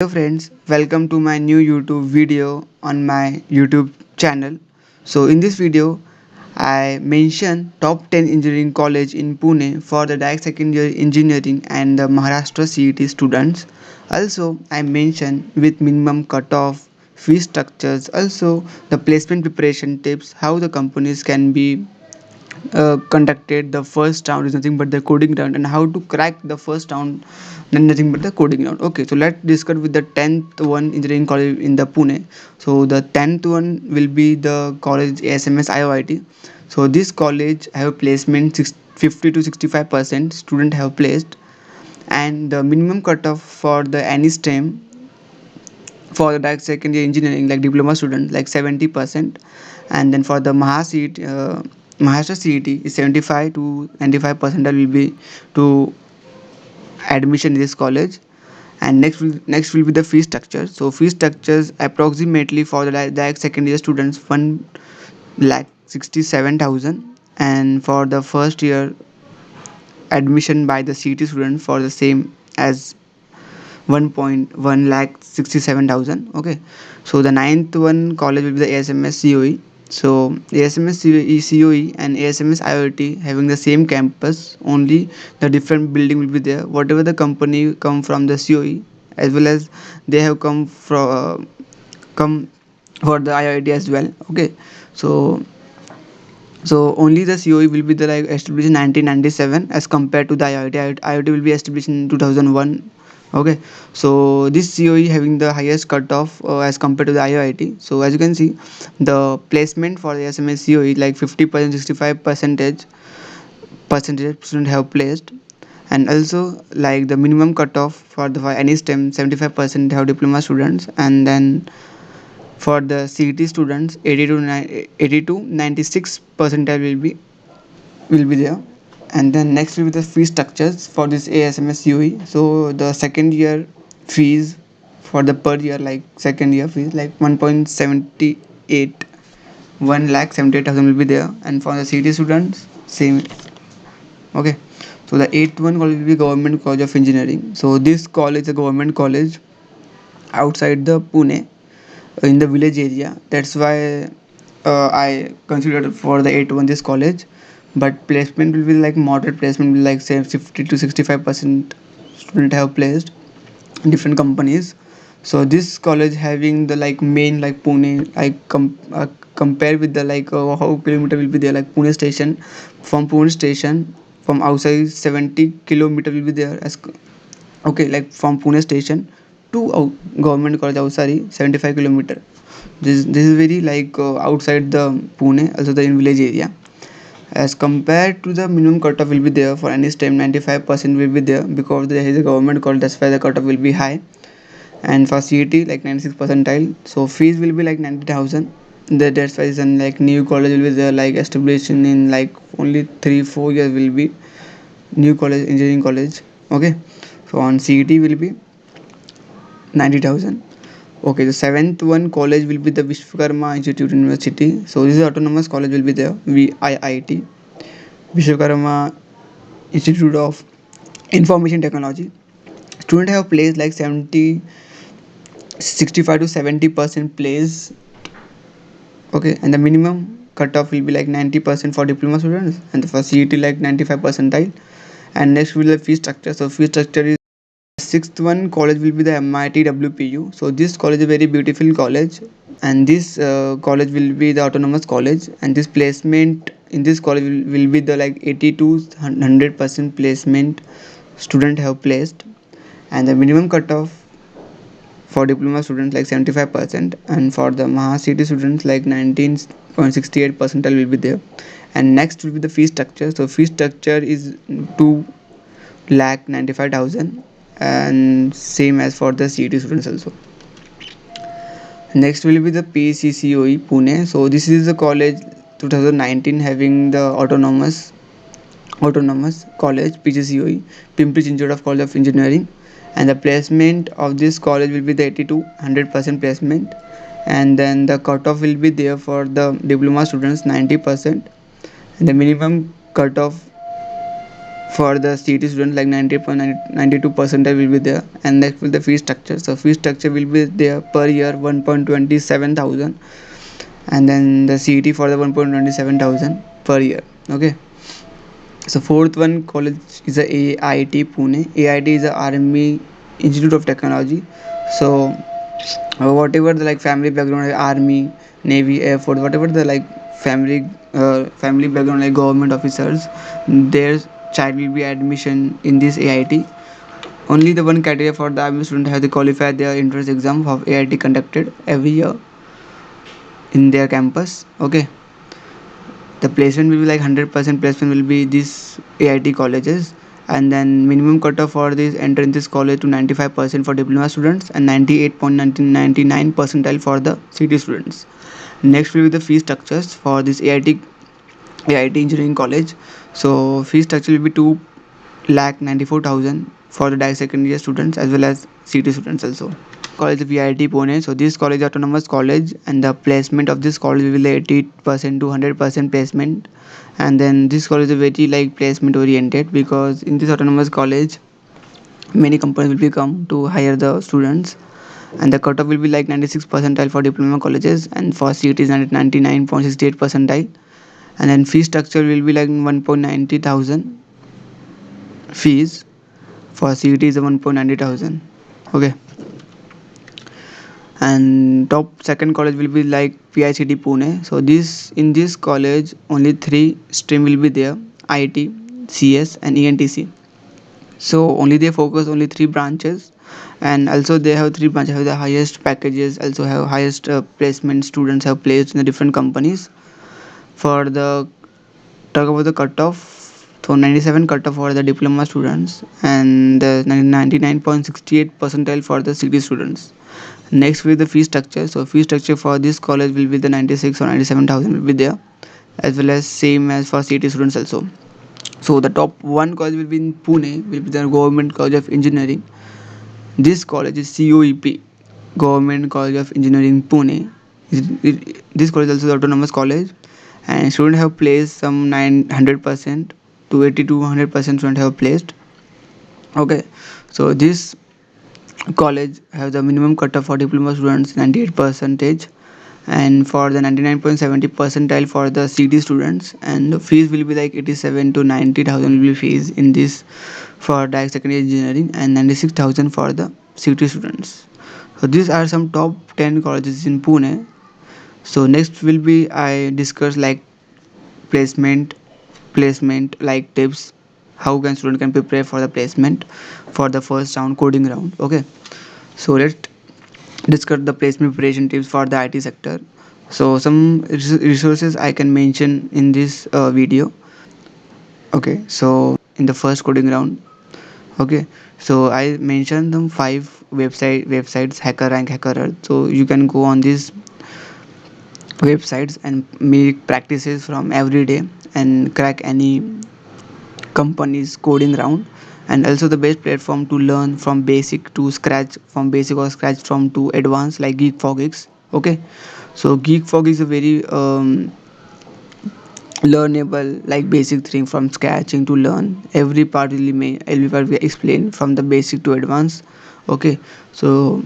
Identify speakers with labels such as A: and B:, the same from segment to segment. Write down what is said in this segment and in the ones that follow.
A: Hello friends, welcome to my new YouTube video on my YouTube channel. So in this video, I mention top 10 engineering college in Pune for the direct second year engineering and the Maharashtra CET students. Also, I mention with minimum cutoff, fee structures, also the placement preparation tips, how the companies can be conducted. The first round is nothing but the coding round, and how to crack the first round, then nothing but the coding round. Okay, so let's discuss with the 10th one engineering college in the Pune. So the 10th one will be the college ASMS IOIT. So this college have placement 50 to 65% student have placed, and the minimum cutoff for the any stream for the direct second year engineering like diploma student like 70%, and then for the Maharashtra CET is 75 to 95% will be to admission in this college. And next will be the fee structure. So fee structures approximately for the direct second year students 1,67,000, and for the first year admission by the CET student for the same as 1.1 lakh 67,000. Okay, so the ninth one college will be the ASMS COE. So ASMS COE and ASMS IOT having the same campus, only the different building will be there. Whatever the company come from the COE, as well as they have come for the IIT as well. Okay, so only the COE will be the like established in 1997 as compared to the IIT. IIT will be established in 2001. Okay, so this COE having the highest cutoff as compared to the IIT. So as you can see, the placement for the SMS COE like 50%, 65 percentage students have placed, and also like the minimum cutoff for the for any STEM 75% have diploma students, and then for the CET students 80 to 96 percentile will be there. And then next will be the fee structures for this ASMS UE. So the second year fees for the per year like second year fees like 1.78 1 lakh 78,000 will be there, and for the CET students same. Okay, so the eighth one will be Government College of Engineering. So this college is a government college outside the Pune in the village area. That's why I considered for the 8 1 this college. But placement will be like moderate placement will like say 50 to 65% student have placed in different companies. So this college having the like main like Pune compare with the like how kilometer will be there like Pune station from outside 70 kilometer will be there as okay like from Pune station to government college outside 75 kilometer. This is very like outside the Pune, also the in village area. As compared to the minimum cutoff will be there for any STEM 95% will be there because there is a government college, that's why the cutoff will be high. And for CET like 96 percentile, so fees will be like 90,000. That's why it's like new college will be there like established in like only 3 4 years will be new college engineering college. Okay, so on CET will be 90,000. Okay, the seventh one college will be the Vishwakarma Institute University. So this is autonomous college will be there. VIIT, Vishwakarma Institute of Information Technology. Student have placed like 65 to 70% place. Okay, and the minimum cutoff will be like 90% for diploma students, and for CET like 95 percentile. And next will the fee structure. So fee structure is sixth one college will be the MIT WPU. So this college is a very beautiful college, and this college will be the autonomous college, and this placement in this college will be the like 80 to 100% placement student have placed, and the minimum cutoff for diploma students like 75%, and for the Maha City students like 19.68 percentile will be there. And next will be the fee structure. So fee structure is 2 lakh 95,000, and same as for the CET students also. Next will be the PCCOE Pune. So this is the college 2019 having the autonomous college PCCOE Pimpri Chinchwad College of Engineering, and the placement of this college will be the 80 to 100% placement, and then the cutoff will be there for the diploma students 90%, and the minimum cutoff For the CET student, like 90.92 percentile will be there. And next will the fee structure. So fee structure will be there per year 1.27 thousand, and then the CET for the 1.27 thousand per year. Okay. So fourth one college is the AIT Pune. AIT is the Army Institute of Technology. So whatever the like family background, like army, navy, air force, whatever the like family background, like government officers, their child will be admission in this AIT. Only the one criteria for the army student have to qualify their entrance exam of AIT conducted every year in their campus. Okay, the placement will be like 100% placement will be these AIT colleges, and then minimum cutoff for this enter in this college to 95% for diploma students and 98.99 percentile for the CT students. Next will be the fee structures for this AIT engineering college. So fee structure will be 2,94,000 for the direct second year students as well as CT students also. College of VIT Pune. So this college is autonomous college, and the placement of this college will be 80% to 100% placement. And then this college is very like placement oriented, because in this autonomous college many companies will become to hire the students, and the cutoff will be like 96 percentile for diploma colleges, and for CET is 99.68 percentile. And then fee structure will be like 1.90 thousand fees. For CET is 1.90 thousand. Okay. And top second college will be like PICT Pune. So this in this college only three stream will be there: IT, CS, and ENTC. So only they focus only three branches, and also they have three branches have the highest packages, also have highest placement students have placed in the different companies. For the talk about the cutoff, so 97 cutoff for the diploma students, and 99.68 percentile for the CT students. Next with the fee structure. So fee structure for this college will be the 96 or 97,000 will be there, as well as same as for CT students also. So the top one college will be in Pune, will be the Government College of Engineering. This college is COEP, Government College of Engineering Pune. This college is also the autonomous college, and students have placed some 900% to 80 to 100% students have placed. Okay, so this college have the minimum cutoff for diploma students 98 percentage, and for the 99.70 percentile for the CT students, and the fees will be like 87 to 90,000 will be fees in this for direct secondary engineering, and 96,000 for the CT students. So these are some top 10 colleges in Pune. So next will be I discuss like placement placement like tips, how can student can prepare for the placement for the first round coding round. Okay, so let's discuss the placement preparation tips for the IT sector. So some resources I can mention in this video. Okay, so in the first coding round, okay, so I mentioned them five websites: HackerRank, HackerEarth. So you can go on these websites and make practices from every day and crack any company's coding round. And also the best platform to learn from basic to scratch, from basic or scratch from to advanced, like Geek for Geeks. Okay, so Geek for Geeks is a very learnable, like basic thing from scratching to learn every part will be every part we explain from the basic to advanced. Okay, so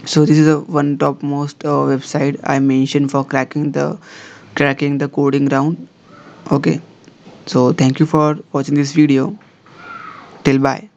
A: this is a one topmost website I mentioned for cracking the coding round. Okay, so thank you for watching this video. Till bye.